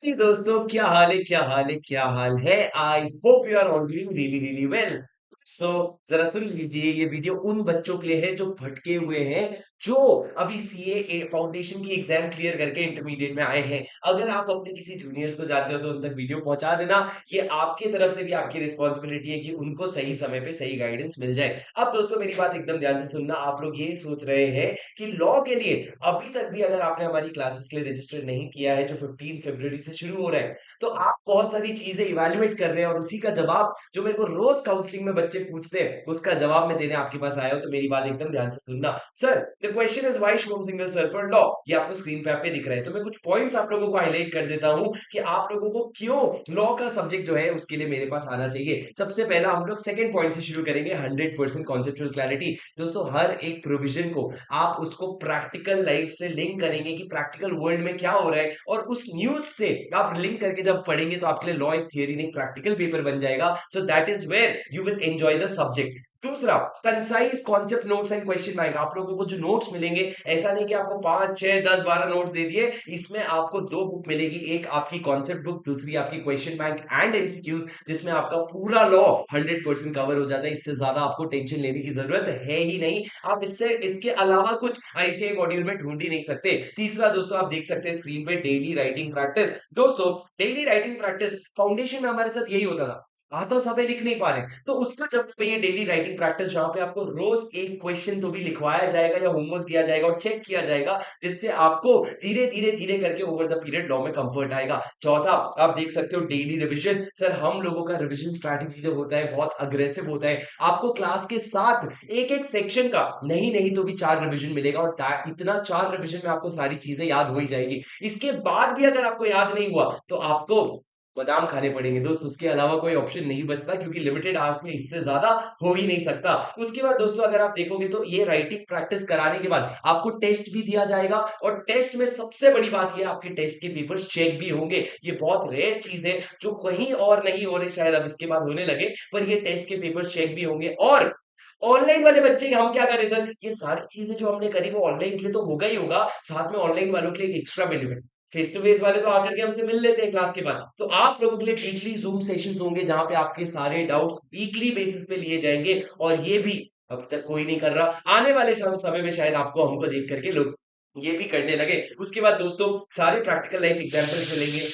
जी दोस्तों, क्या हाल है? क्या हाल है? क्या हाल है? I hope you are all doing really really well. So जरा सुन लीजिए, ये वीडियो उन बच्चों के लिए है जो भटके हुए हैं, जो अभी सीए फाउंडेशन की एग्जाम क्लियर करके इंटरमीडिएट में आए हैं। अगर आप अपने किसी जूनियर्स को जानते हो तो उन तक वीडियो पहुंचा देना। ये आपकी तरफ से भी आपकी रिस्पॉन्सिबिलिटी है कि उनको सही समय पे सही गाइडेंस मिल जाए। अब दोस्तों, मेरी बात एकदम ध्यान से सुनना। आप लोग ये सोच रहे हैं कि लॉ के लिए अभी तक भी अगर आपने हमारी क्लासेस के लिए रजिस्टर नहीं किया है, जो 15 फरवरी से शुरू हो रहा है, तो आप बहुत सारी चीजें इवैल्यूएट कर रहे हैं और उसी का जवाब जो मेरे को रोज काउंसलिंग में बच्चे पूछते हैं, उसका जवाब मैं देने आपके पास आया हूं। तो मेरी बात एकदम ध्यान से सुनना। Sir, the question is why Shubham single sir for law. ये आपको स्क्रीन पे पे दिख रहा है, तो मैं कुछ पॉइंट्स आप लोगों को हाईलाइट कर देता हूं कि आप लोगों को क्यों लॉ का सब्जेक्ट जो है उसके लिए मेरे पास आना चाहिए। सबसे पहला हम लोग सेकंड पॉइंट से शुरू करेंगे, 100% कॉन्सेप्चुअल क्लैरिटी। दोस्तों, हर एक प्रोविजन को आप उसको प्रैक्टिकल लाइफ से लिंक करेंगे कि प्रैक्टिकल वर्ल्ड में क्या हो रहा है, और उस न्यूज से आप लिंक करके जब पढ़ेंगे तो आपके लिए लॉ एक थियरी नहीं प्रैक्टिकल पेपर बन जाएगा। So that is where you will enjoy the subject. दूसरा, concise concept notes and question bank. आप लोगों को जो नोट्स मिलेंगे, ऐसा नहीं कि आपको 5 6 10 12 नोट्स दे दिए। इसमें आपको दो बुक मिलेगी, एक आपकी कॉन्सेप्ट बुक, दूसरी आपकी क्वेश्चन बैंक एंड एमसीक्यूज, जिसमें आपका पूरा लॉ 100% कवर हो जाता है। इससे ज्यादा आपको टेंशन लेने की जरूरत है ही नहीं। आप इससे इसके अलावा कुछ ऐसे मॉड्यूल में ढूंढ ही नहीं सकते। तीसरा दोस्तों, आप देख सकते हैं स्क्रीन पे, डेली राइटिंग प्रैक्टिस। दोस्तों, डेली राइटिंग प्रैक्टिस फाउंडेशन में हमारे साथ यही होता था। तो सब लिख नहीं पा रहे, तो उसका जब पे ये डेली राइटिंग प्रैक्टिस, जहां पे आपको रोज एक क्वेश्चन तो भी लिखवाया जाएगा या होमवर्क दिया जाएगा और चेक किया जाएगा, जिससे आपको धीरे धीरे धीरे करके ओवर द पीरियड लॉ में कंफर्ट आएगा। चौथा, आप देख सकते हो डेली रिवीजन। सर, हम लोगों का रिवीजन स्ट्रैटेजी जो होता है बहुत अग्रेसिव होता है। आपको क्लास के साथ एक एक सेक्शन का नहीं नहीं तो भी 4 रिवीजन मिलेगा, और इतना 4 रिवीजन में आपको सारी चीजें याद हो ही जाएगी। इसके बाद भी अगर आपको याद नहीं हुआ तो आपको बादाम खाने पड़ेंगे दोस्त, उसके अलावा कोई ऑप्शन नहीं बचता, क्योंकि लिमिटेड आवर्स में इससे ज्यादा हो ही नहीं सकता। उसके बाद दोस्तों, अगर आप देखोगे तो ये राइटिंग प्रैक्टिस कराने के बाद आपको टेस्ट भी दिया जाएगा, और टेस्ट में सबसे बड़ी बात ये, आपके टेस्ट के पेपर्स चेक भी होंगे। ये बहुत रेयर चीज है जो कहीं और नहीं हो रही, शायद अब इसके बाद होने लगे, पर ये टेस्ट के पेपर्स चेक भी होंगे। और ऑनलाइन वाले बच्चे हम क्या करें सर, ये सारी चीजें जो हमने करी वो ऑनलाइन के लिए तो होगा ही होगा, साथ में ऑनलाइन वालों के लिए एक extra benefit, face to face वाले तो आकर के हमसे मिल लेते हैं क्लास के बाद, तो आप लोगों के लिए वीकली जूम सेशंस होंगे, जहां पे आपके सारे डाउट्स वीकली बेसिस पे लिए जाएंगे। और ये भी अब तक कोई नहीं कर रहा, आने वाले समय में शायद आपको हमको देख करके लोग ये भी करने लगे। उसके बाद दोस्तों, सारे प्रैक्टिकल लाइफ एग्जांपल्स मिलेंगे।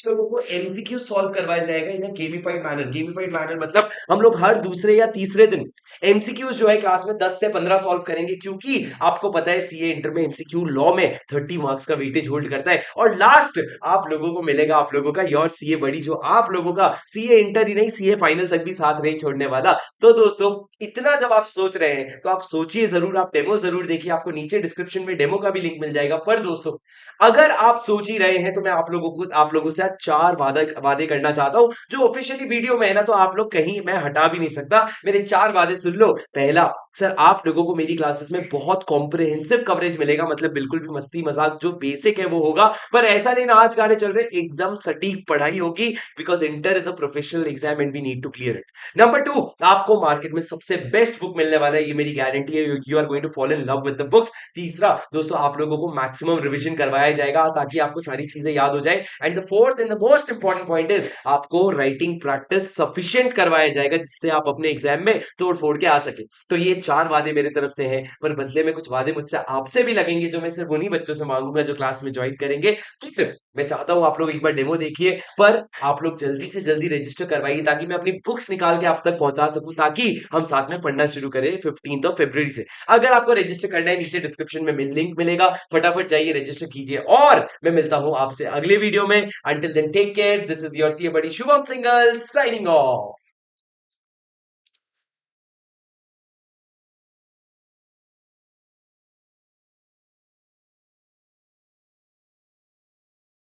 लोगों को एमसीक्यू सॉल्व करवाया जाएगा इन अ गेमिफाइड मैनर। गेमिफाइड मैनर मतलब हम लोग हर दूसरे या तीसरे दिन एमसीक्यूज जो है क्लास में 10 से 15 सॉल्व करेंगे, क्योंकि आपको पता है सीए इंटर में एमसीक्यू लॉ में 30 मार्क्स का वेटेज होल्ड करता है। और लास्ट आप लोगों को मिलेगा, आप लोगों का योर सीए बड़ी, जो आप लोगों का सीए इंटर ही नहीं सीए फाइनल तक भी साथ नहीं छोड़ने वाला। तो दोस्तों, इतना जब आप सोच रहे हैं तो आप सोचिए जरूर, आप डेमो जरूर देखिए, आपको नीचे डिस्क्रिप्शन में डेमो का भी लिंक मिल जाएगा। पर दोस्तों, अगर आप सोच ही रहे हैं तो मैं आप लोगों से आज 4 वादे वादे करना चाहता हूं, जो ऑफिशियली वीडियो में है ना, तो आप लोग कहीं मैं हटा भी नहीं सकता। मेरे 4 वादे सुन लो। पहला, सर आप लोगों को मेरी क्लासेस में बहुत कॉम्प्रिहेंसिव कवरेज मिलेगा, मतलब बिल्कुल भी मस्ती मजाक जो बेसिक है वो होगा, पर ऐसा नहीं ना आज गाने चल रहे, एकदम सटीक पढ़ाई होगी, because inter is a professional exam and we need to clear it. Number 2, आपको मार्केट में सबसे बेस्ट बुक मिलने वाला है, ये मेरी गारंटी है। You are going to fall in love with the books. तीसरा दोस्तों, आप लोगों को मैक्सिमम रिवीजन करवाया जाएगा ताकि आपको सारी चीजें याद हो जाए। And the fourth and the most important point is, आपको राइटिंग प्रैक्टिस सफिशिएंट करवाया जाएगा, जिससे आप अपने एग्जाम में तोड़ फोड़ के आ सके। तो ये 4 वादे मेरे तरफ से हैं, पर बदले में कुछ वादे मुझसे आपसे भी लगेंगे, जो मैं सिर्फ उन्हीं बच्चों से मांगूंगा जो क्लास में ज्वाइन करेंगे। ठीक है, मैं चाहता हूं आप लोग एक बार डेमो देखिए, पर आप लोग जल्दी से जल्दी रजिस्टर करवाइए, ताकि मैं अपनी बुक्स निकाल के आप तक पहुंचा सकूं, ताकि हम साथ में पढ़ना शुरू करें 15 फरवरी से। अगर आपको रजिस्टर करना है, नीचे डिस्क्रिप्शन में लिंक मिलेगा, फटाफट जाइए रजिस्टर कीजिए। और मैं मिलता हूं आपसे अगले वीडियो में। Until then take care, this is your सी बड़ी शुभम सिंगल साइनिंग ऑफ।